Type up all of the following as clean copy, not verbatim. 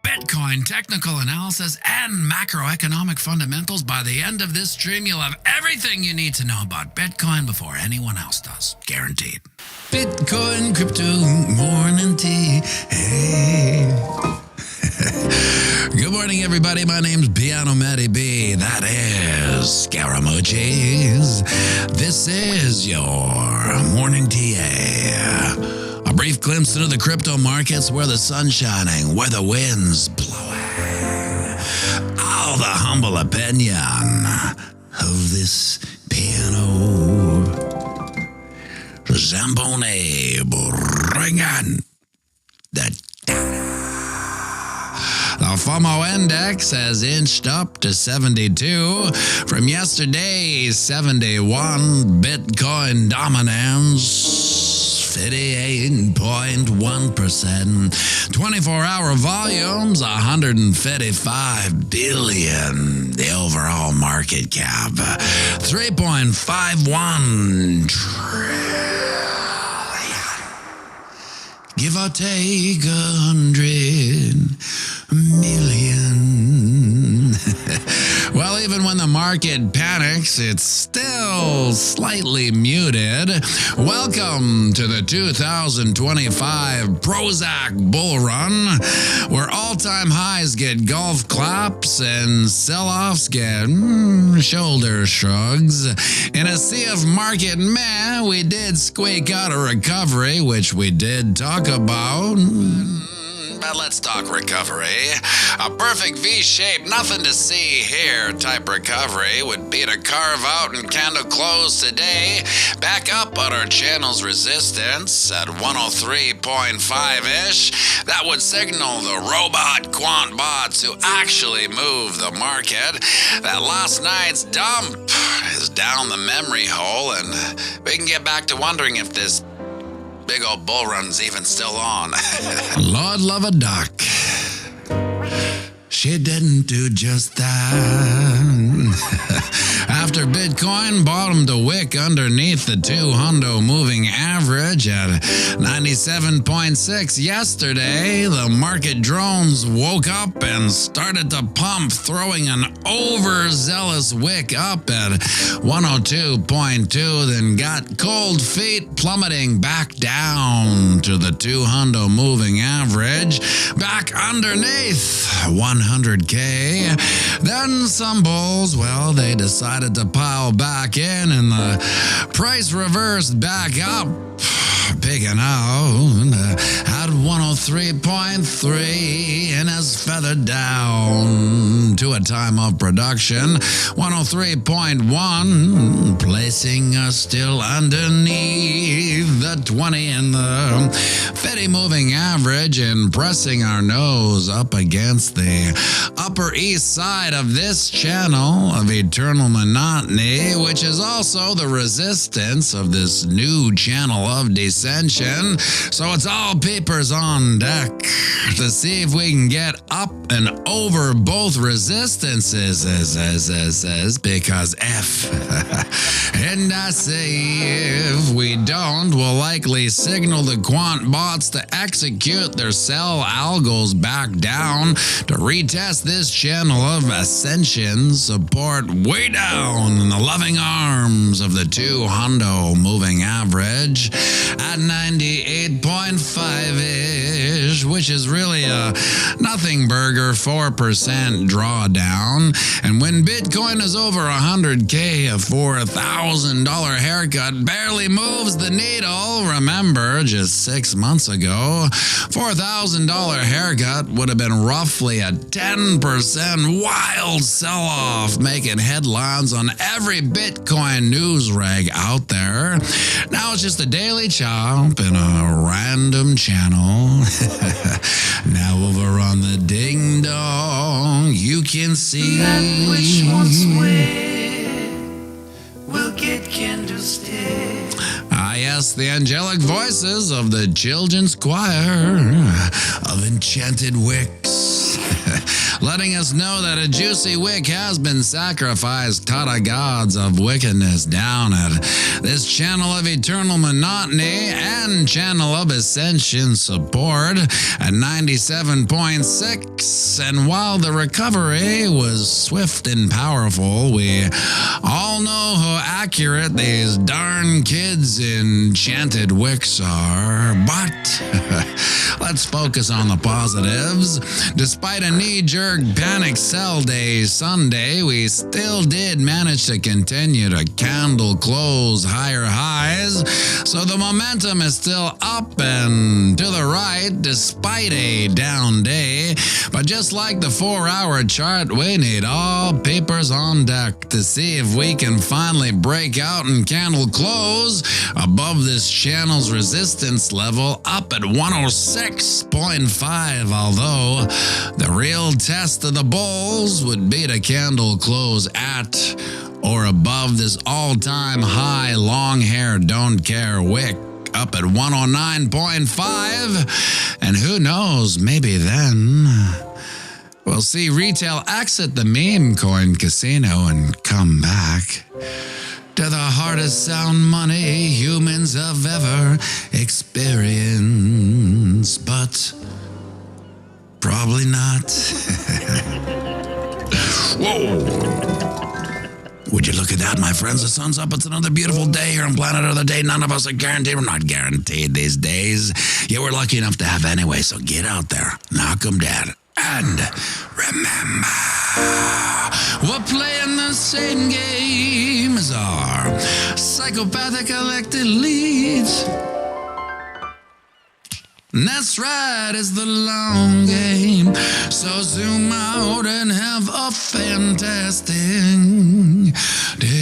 Bitcoin technical analysis and macroeconomic fundamentals. By the end of this stream, you'll have everything you need to know about Bitcoin before anyone else does. Guaranteed. Bitcoin, crypto, morning tea. Hey. Good morning, everybody. My name's Matty B. That is Scaramucci's. This is your morning TA. A brief glimpse into the crypto markets where the sun's shining, where the wind's blowing. All the humble opinion of this piano. Zamboni bringing the The FOMO index has inched up to 72 from yesterday's 71. Bitcoin dominance 58.1%. 24-hour volumes 155 billion. The overall market cap 3.51 trillion. Give or take 100 million. Well, even when the market panics, it's still slightly muted. Welcome to the 2025 Prozac Bull Run, where all-time highs get golf claps and sell-offs get shoulder shrugs. In a sea of market meh, we did squeak out a recovery, which we did talk about. But let's talk recovery. A perfect V-shape, nothing to see here type recovery would be to carve out and candle close today, back up on our channel's resistance at 103.5-ish. That would signal the robot quant bots who actually move the market that last night's dump is down the memory hole, and we can get back to wondering if this big old bull run's even still on. Lord love a duck. She didn't do just that. After Bitcoin bottomed a wick underneath the 200 moving average at 97.6 yesterday, the market drones woke up and started to pump, throwing an overzealous wick up at 102.2, then got cold feet, plummeting back down to the 200 moving average, back underneath 100K. Then some bulls, well, they decided to pile back in, and the price reversed back up, picking out at 103.3 and has feathered down to a time of production 103.1, placing us still underneath the 20 and the 50 moving average, and pressing our nose up against the upper east side of this channel of eternal monotony, which is also the resistance of this new channel of descension. So it's all papers on deck to see if we can get up and over both resistances, because if and I say if we don't, we'll likely signal the quant bots to execute their sell algos back down to retest this channel of ascension support way down in the loving arms of the 200 moving average at 98.5-ish, which is really a nothing burger 4% drawdown. And when Bitcoin is over 100K, a $4,000 haircut barely moves the needle. Remember, just 6 months ago, $4,000 haircut would have been roughly a 10% wild sell-off, making headlines on every Bitcoin news rag out there. Now it's just a daily chop in a random channel. Now over on the ding dong, you can see that which once will get candlestick. Ah, yes, the angelic voices of the children's choir of enchanted wicks. letting us know that a juicy wick has been sacrificed to the gods of wickedness down at this channel of eternal monotony and channel of ascension support at 97.6. And while the recovery was swift and powerful, we all know how accurate these darn kids' enchanted wicks are. But let's focus on the positives. Despite a knee-jerk panic sell day Sunday, we still did manage to continue to candle close higher highs. So the momentum is still up and to the right despite a down day. But just like the 4-hour chart, we need all papers on deck to see if we can finally break out and candle close above this channel's resistance level up at 106.5, although the real test of the bulls would be to candle close at or above this all-time high long hair don't care wick up at 109.5, and who knows, maybe then we'll see retail exit the meme coin casino and come back to the hardest sound money humans have ever experienced, but probably not. Whoa. Would you look at that, my friends? The sun's up. It's another beautiful day here on Planet Earth. Day none of us are guaranteed. We're not guaranteed these days. Yeah, we're lucky enough to have anyway, so get out there, knock 'em dead. And remember, we're playing the same game as our psychopathic elected leads. And that's right, it's the long game. So zoom out and have a fantastic day.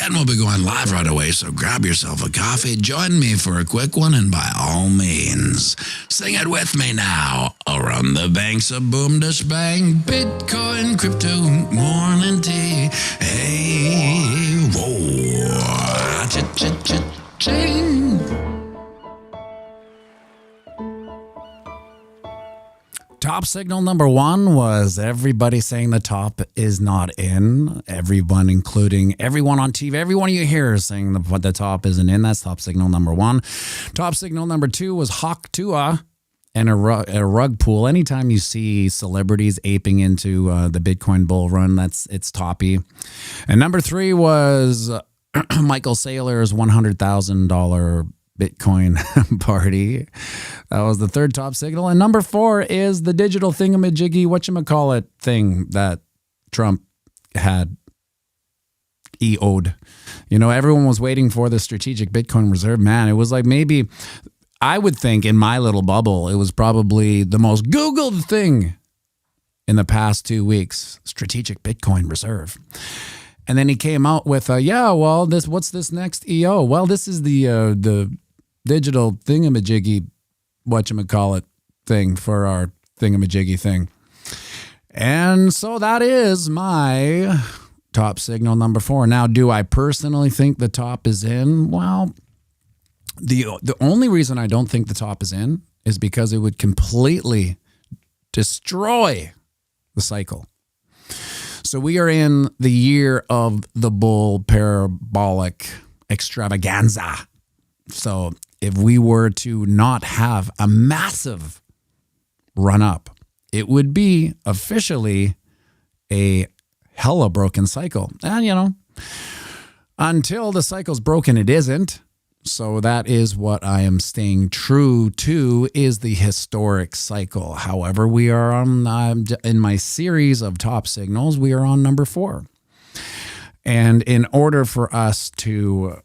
And we'll be going live right away, so grab yourself a coffee, join me for a quick one, and by all means, sing it with me now. Around the banks of boom dash bang, Bitcoin, crypto, morning tea. Hey, whoa, cha-cha-cha-ching. Top signal number one was everybody saying the top is not in. Everyone, including everyone on TV, everyone you hear is saying the top isn't in. That's top signal number one. Top signal number two was hauk, tuah, and a rug pull. Anytime you see celebrities aping into the Bitcoin bull run, it's toppy. And number three was Michael Saylor's $100,000 Bitcoin party. That was the third top signal. And number four is the digital thingamajiggy, whatchamacallit thing that Trump had EO'd. You know, everyone was waiting for the strategic Bitcoin reserve. Man, it was like maybe, I would think in my little bubble, it was probably the most Googled thing in the past 2 weeks, strategic Bitcoin reserve. And then he came out with, what's this next EO? Well, this is the digital thingamajiggy, whatchamacallit thing for our thingamajiggy thing. And so that is my top signal number four. Now, do I personally think the top is in? Well, the only reason I don't think the top is in is because it would completely destroy the cycle. So we are in the year of the bull parabolic extravaganza. So if we were to not have a massive run up, it would be officially a hella broken cycle. And, you know, until the cycle's broken, it isn't. So that is what I am staying true to, is the historic cycle. However, we are on, in my series of top signals, we are on number four. And in order for us to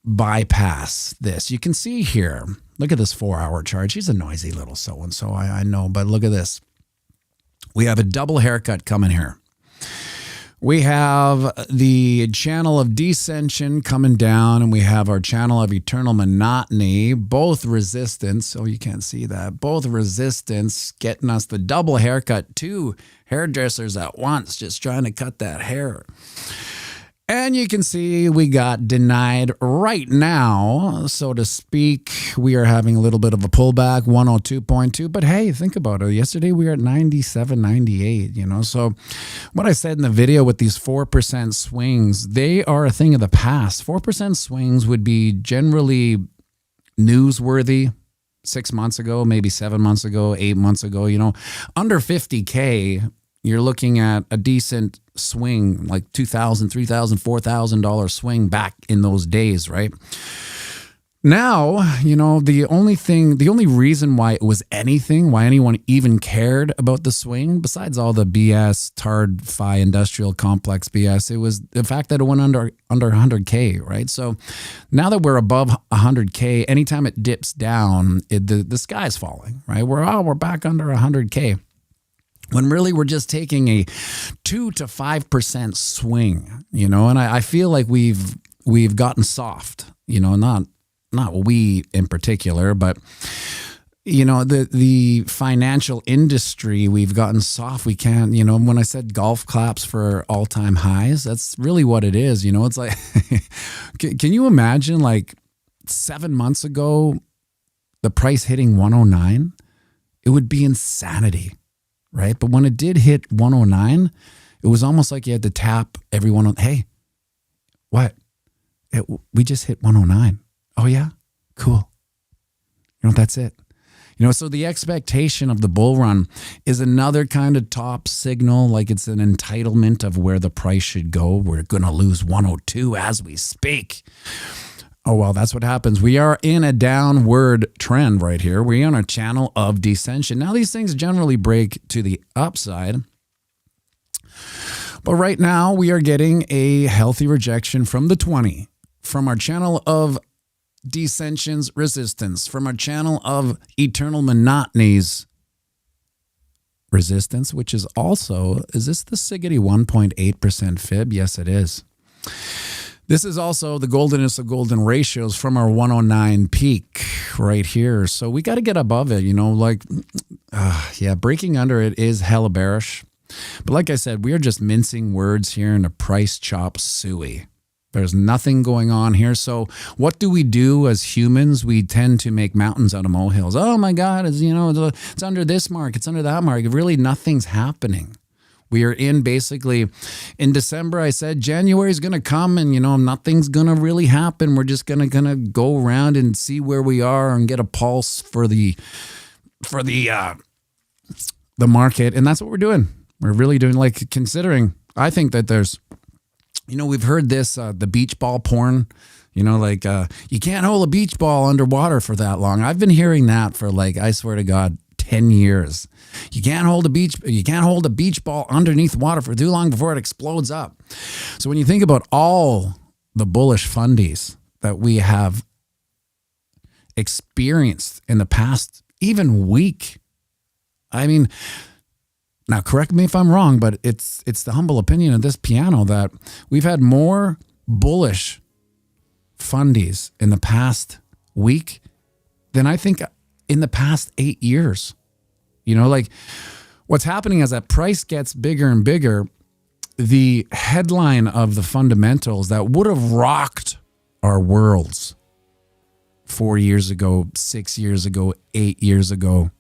bypass this, you can see here, look at this 4-hour chart. She's a noisy little so-and-so, I know, but look at this. We have a double haircut coming here. We have the channel of descension coming down, and we have our channel of eternal monotony, both resistance. Oh, you can't see that. Both resistance getting us the double haircut, two hairdressers at once, just trying to cut that hair. And you can see we got denied right now, so to speak. We are having a little bit of a pullback, 102.2. But hey, think about it. Yesterday we were at 97.98, you know. So what I said in the video with these 4% swings, they are a thing of the past. 4% swings would be generally newsworthy 6 months ago, maybe 7 months ago, 8 months ago, you know. Under 50K, you're looking at a decent swing, like $2,000, $3,000, $4,000 swing back in those days, right? Now, you know, the only reason why it was anything, why anyone even cared about the swing, besides all the BS, TARD-FI industrial complex BS, it was the fact that it went under 100K, right? So now that we're above 100K, anytime it dips down, the sky's falling, right? We're back under 100K. When really we're just taking a 2 to 5% swing, you know, and I feel like we've gotten soft, you know, not we in particular, but you know, the financial industry, we've gotten soft. We can't, you know, when I said golf claps for all-time highs, that's really what it is. You know, it's like, can you imagine like 7 months ago, the price hitting 109? It would be insanity. Right. But when it did hit 109, it was almost like you had to tap everyone on, hey, what? We just hit 109. Oh, yeah? Cool. You know, that's it. You know, so the expectation of the bull run is another kind of top signal, like it's an entitlement of where the price should go. We're going to lose 102 as we speak. Oh, well, that's what happens. We are in a downward trend right here. We're on a channel of descension. Now, these things generally break to the upside. But right now, we are getting a healthy rejection from the 20, from our channel of dissensions resistance, from our channel of eternal monotonies resistance, which is also, is this the Siggity 1.8% fib? Yes, it is. This is also the goldenness of golden ratios from our 109 peak right here. So we got to get above it, you know, like, yeah, breaking under it is hella bearish. But like I said, we are just mincing words here in a price chop suey. There's nothing going on here. So what do we do as humans? We tend to make mountains out of molehills. Oh my God, it's, you know, it's under this mark, it's under that mark. Really, nothing's happening. We are in basically, in December, I said January is going to come and, you know, nothing's going to really happen. We're just going to go around and see where we are and get a pulse for the market. And that's what we're doing. We're really doing, like, considering, I think that there's, you know, we've heard this, the beach ball porn, you know, like, you can't hold a beach ball underwater for that long. I've been hearing that for, like, I swear to God, 10 years. You can't hold a beach ball underneath water for too long before it explodes up. So when you think about all the bullish fundies that we have experienced in the past, even week, I mean, now correct me if I'm wrong, but it's the humble opinion of this piano that we've had more bullish fundies in the past week than I think in the past 8 years. You know, like what's happening as that price gets bigger and bigger, the headline of the fundamentals that would have rocked our worlds 4 years ago, 6 years ago, 8 years ago.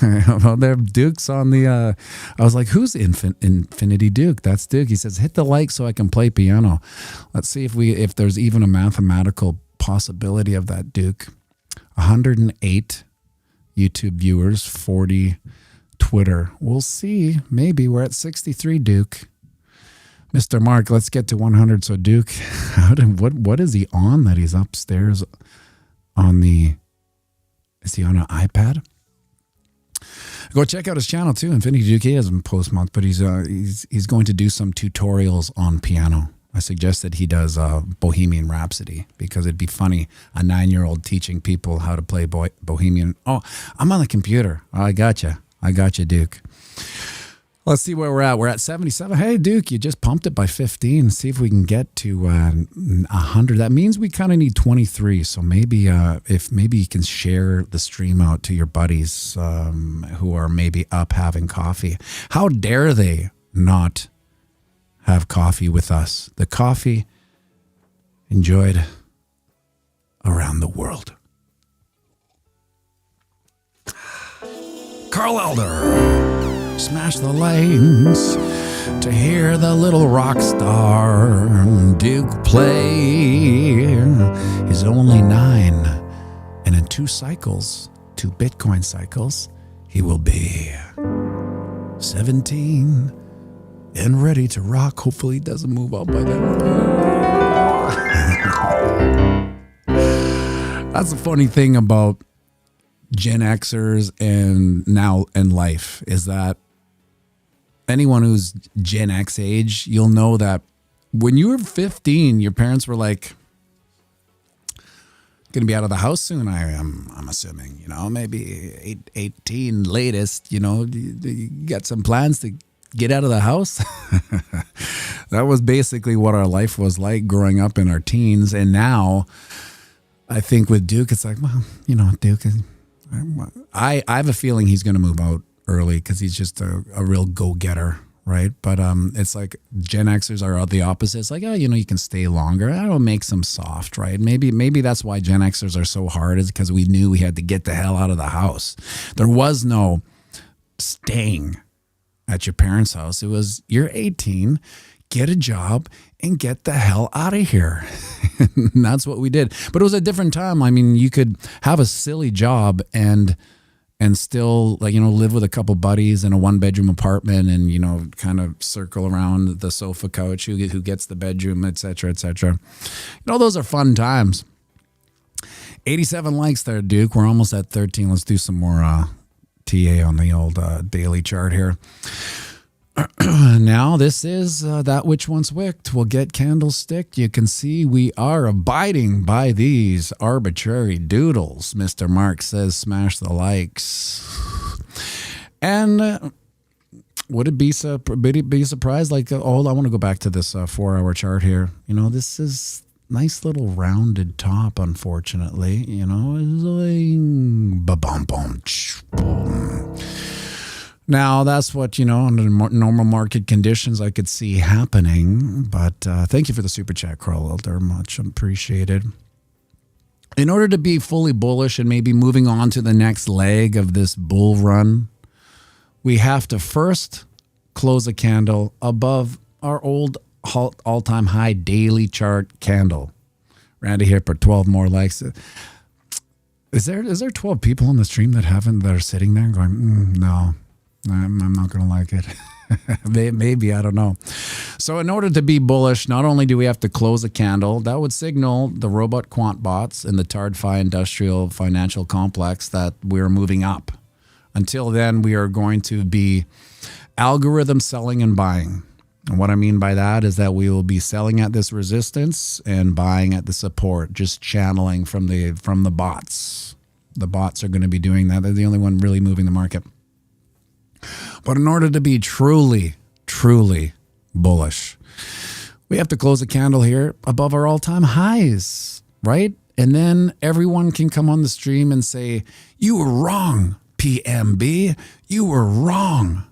Well, there Duke's on the, I was like, who's Infinity Duke? That's Duke. He says, hit the like so I can play piano. Let's see if there's even a mathematical possibility of that, Duke. 108 YouTube viewers, 40 Twitter. We'll see. Maybe we're at 63, Duke. Mr. Mark, let's get to 100. So Duke, what is he on that he's upstairs on the, is he on an iPad? Go check out his channel too. Infinity Duke, he doesn't post much, but he's going to do some tutorials on piano. I suggested he does Bohemian Rhapsody because it'd be funny, a 9-year-old teaching people how to play Bohemian. Oh, I'm on the computer. Oh, I gotcha, Duke. Let's see where we're at. We're at 77. Hey, Duke, you just pumped it by 15. See if we can get to 100. That means we kind of need 23. So maybe maybe you can share the stream out to your buddies who are maybe up having coffee. How dare they not have coffee with us. The coffee enjoyed around the world. Carl Elder, smash the likes to hear the little rock star Duke play. He's only 9, and in 2 Bitcoin cycles, he will be 17 and ready to rock. Hopefully he doesn't move out by then. That's the funny thing about Gen Xers and now in life is that anyone who's Gen X age, you'll know that when you were 15, your parents were like, going to be out of the house soon, I'm assuming, you know, maybe 18 latest, you know, you got some plans to get out of the house. That was basically what our life was like growing up in our teens. And now I think with Duke, it's like, well, you know, Duke, I have a feeling he's going to move out early because he's just a real go-getter, right? But it's like Gen Xers are the opposite. It's like, oh, you know, you can stay longer. I don't make them soft, right? Maybe that's why Gen Xers are so hard, is because we knew we had to get the hell out of the house. There was no staying at your parents' house. It was, you're 18, get a job and get the hell out of here. And that's what we did. But it was a different time. I mean, you could have a silly job and still, like, you know, live with a couple buddies in a 1-bedroom apartment and, you know, kind of circle around the sofa couch, who gets the bedroom, et cetera, et cetera. You know, those are fun times. 87 likes there, Duke. We're almost at 13. Let's do some more TA on the old daily chart here. Now, this is that which once wicked will get candlestick. You can see we are abiding by these arbitrary doodles. Mr. Mark says, smash the likes. And would it be surprised? Like, I want to go back to this 4-hour chart here. You know, this is nice little rounded top, unfortunately. You know, it's like ba-bum-bum. Now, that's what, you know, under normal market conditions I could see happening. But thank you for the super chat, Carl Elder. Much appreciated. In order to be fully bullish and maybe moving on to the next leg of this bull run, we have to first close a candle above our old all-time high daily chart candle. Randy here for 12 more likes. Is there 12 people on the stream that are sitting there going, no. I'm not going to like it. Maybe, I don't know. So in order to be bullish, not only do we have to close a candle, that would signal the robot quant bots in the TardFi industrial financial complex that we're moving up. Until then, we are going to be algorithm selling and buying. And what I mean by that is that we will be selling at this resistance and buying at the support, just channeling from the bots. The bots are going to be doing that. They're the only one really moving the market. But in order to be truly, truly bullish, we have to close a candle here above our all-time highs, right? And then everyone can come on the stream and say, you were wrong, PMB. You were wrong.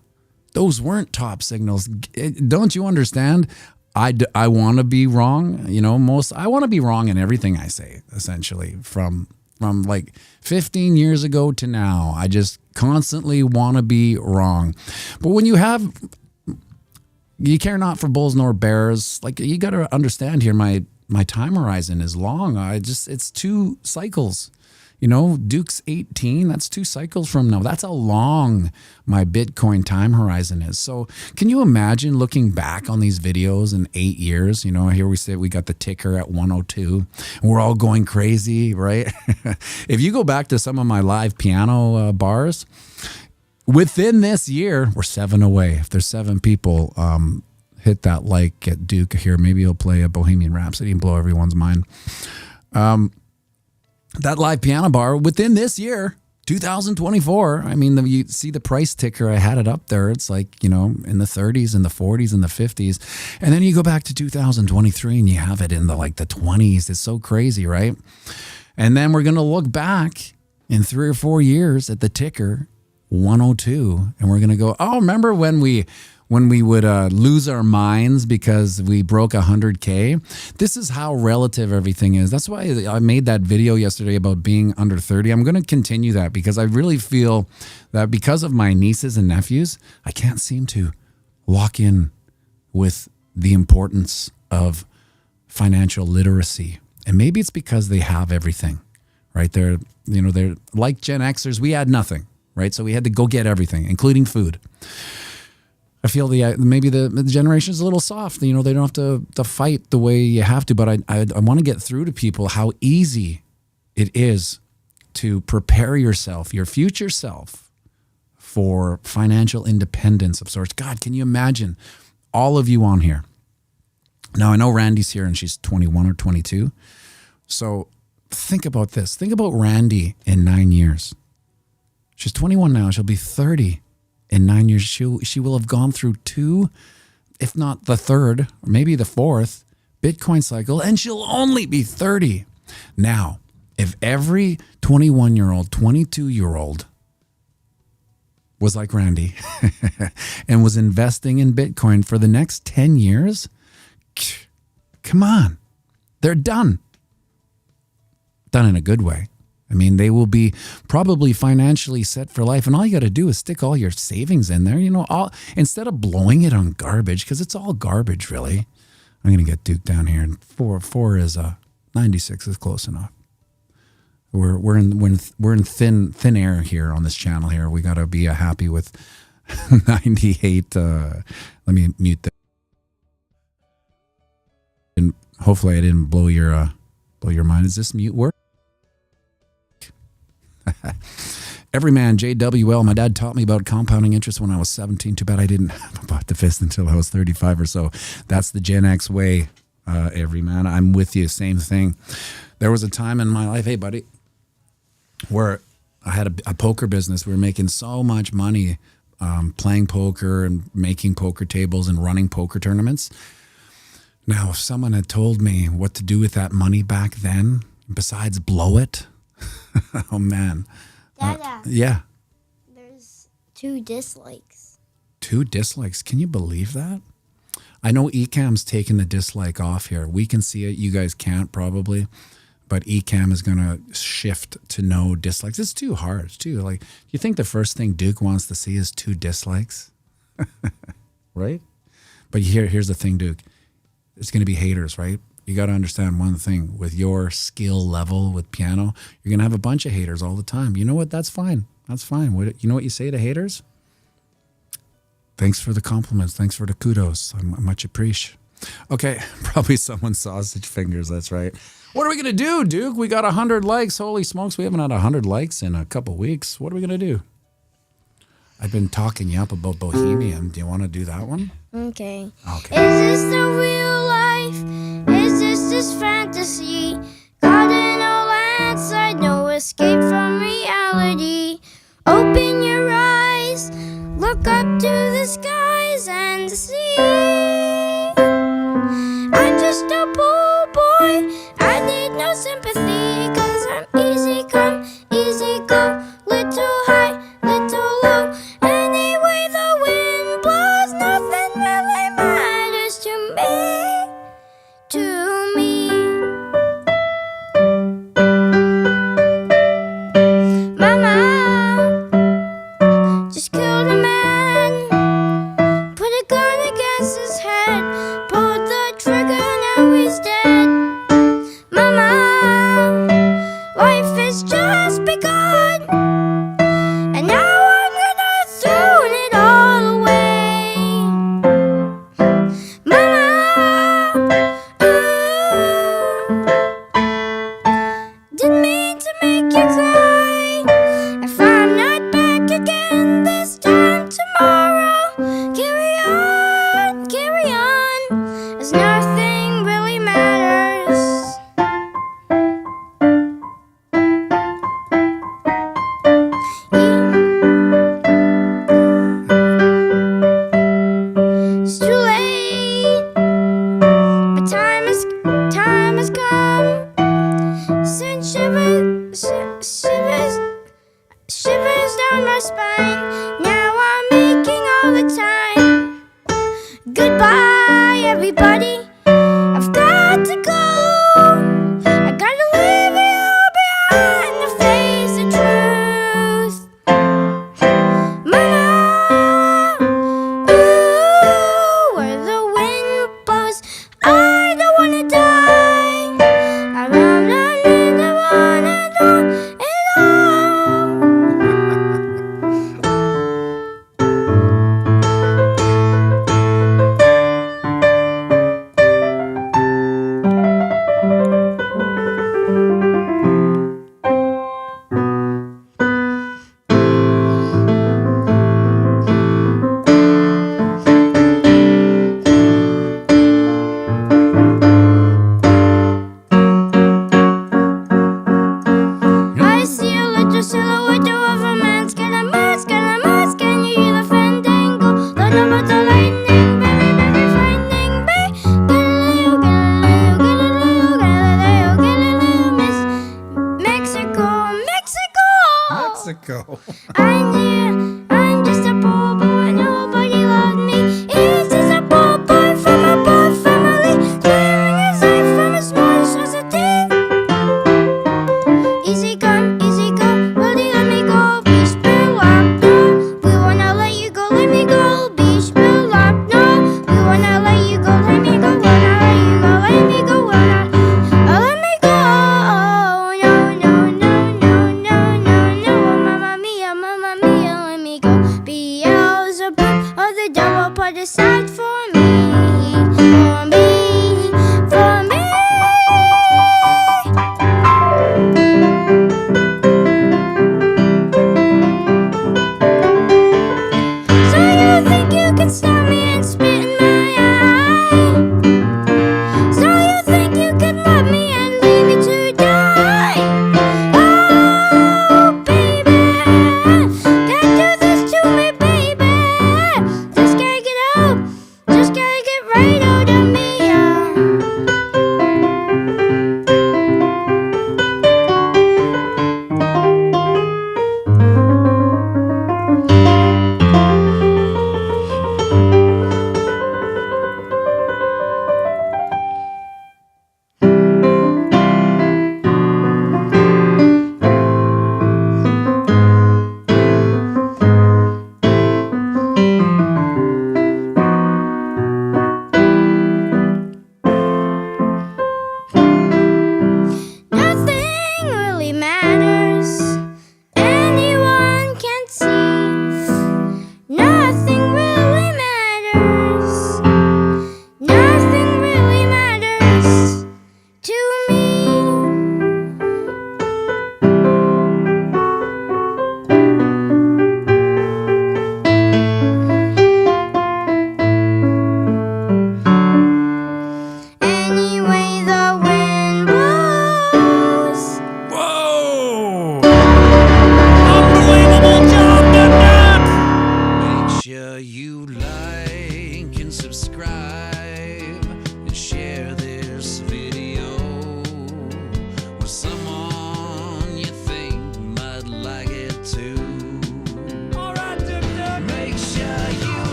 Those weren't top signals. Don't you understand? I want to be wrong. You know, I want to be wrong in everything I say, essentially, from like 15 years ago to now. I just constantly want to be wrong. But when you care not for bulls nor bears, like, you got to understand here, my time horizon is long. It's 2 cycles. You know, Duke's 18, that's 2 cycles from now. That's how long my Bitcoin time horizon is. So can you imagine looking back on these videos in 8 years? You know, here we say we got the ticker at 102 and we're all going crazy, right? If you go back to some of my live piano bars, within this year, we're 7 away. If there's 7 people, hit that like at Duke here. Maybe he'll play a Bohemian Rhapsody and blow everyone's mind. That live piano bar within this year, 2024. I mean, you see the price ticker. I had it up there. It's like, you know, in the 30s and the 40s and the 50s. And then you go back to 2023 and you have it in the 20s. It's so crazy, right? And then we're going to look back in 3 or 4 years at the ticker 102. And we're going to go, oh, remember when we when we would lose our minds because we broke 100K. This is how relative everything is. That's why I made that video yesterday about being under 30. I'm going to continue that because I really feel that because of my nieces and nephews, I can't seem to lock in with the importance of financial literacy. And maybe it's because they have everything, right? They're like Gen Xers. We had nothing, right? So we had to go get everything, including food. I feel maybe the generation is a little soft. They don't have to fight the way you have to. But I want to get through to people how easy it is to prepare yourself, your future self, for financial independence of sorts. God, can you imagine all of you on here? Now, I know Randy's here and she's 21 or 22. So think about this. Think about Randy in 9 years. She's 21 now. She'll be 30. In 9 years, she will have gone through 2, if not the 3rd, or maybe the 4th Bitcoin cycle, and she'll only be 30. Now, if every 21-year-old, 22-year-old was like Randy and was investing in Bitcoin for the next 10 years, come on, they're done. Done in a good way. I mean, they will be probably financially set for life. And all you got to do is stick all your savings in there, instead of blowing it on garbage, because it's all garbage, really. I'm going to get Duke down here. And 4 is 96 is close enough. We're in thin air here on this channel here. We got to be happy with 98. Let me mute that. And hopefully I didn't blow your mind. Does this mute work? Everyman, JWL. My dad taught me about compounding interest when I was 17. Too bad I didn't have a bought the fist until I was 35 or so. That's the Gen X way, Everyman. I'm with you. Same thing. There was a time in my life, hey, buddy, where I had a poker business. We were making so much money playing poker and making poker tables and running poker tournaments. Now, if someone had told me what to do with that money back then, besides blow it, oh, man. Dada. Yeah. There's 2 dislikes. 2 dislikes. Can you believe that? I know Ecamm's taking the dislike off here. We can see it. You guys can't probably. But Ecamm is going to shift to no dislikes. It's too hard. It's too, like, you think the first thing Duke wants to see is 2 dislikes? Right? But here's the thing, Duke. It's going to be haters, right? You got to understand one thing. With your skill level with piano, you're going to have a bunch of haters all the time. You know what? That's fine. That's fine. You know what you say to haters? Thanks for the compliments. Thanks for the kudos. I much appreciate. Okay, probably someone's sausage fingers. That's right. What are we going to do, Duke? We got 100 likes. Holy smokes, we haven't had 100 likes in a couple weeks. What are we going to do? I've been talking you up about Bohemian. Do you want to do that one? Okay. Okay. Is this the real life? Is this fantasy? Caught in a landslide, no escape from reality. Open your eyes, look up to the skies and see. I'm just a poor boy, I need no sympathy, 'cause I'm easy come, easy go, little high, little low. Any way the wind blows, nothing really matters to me. go.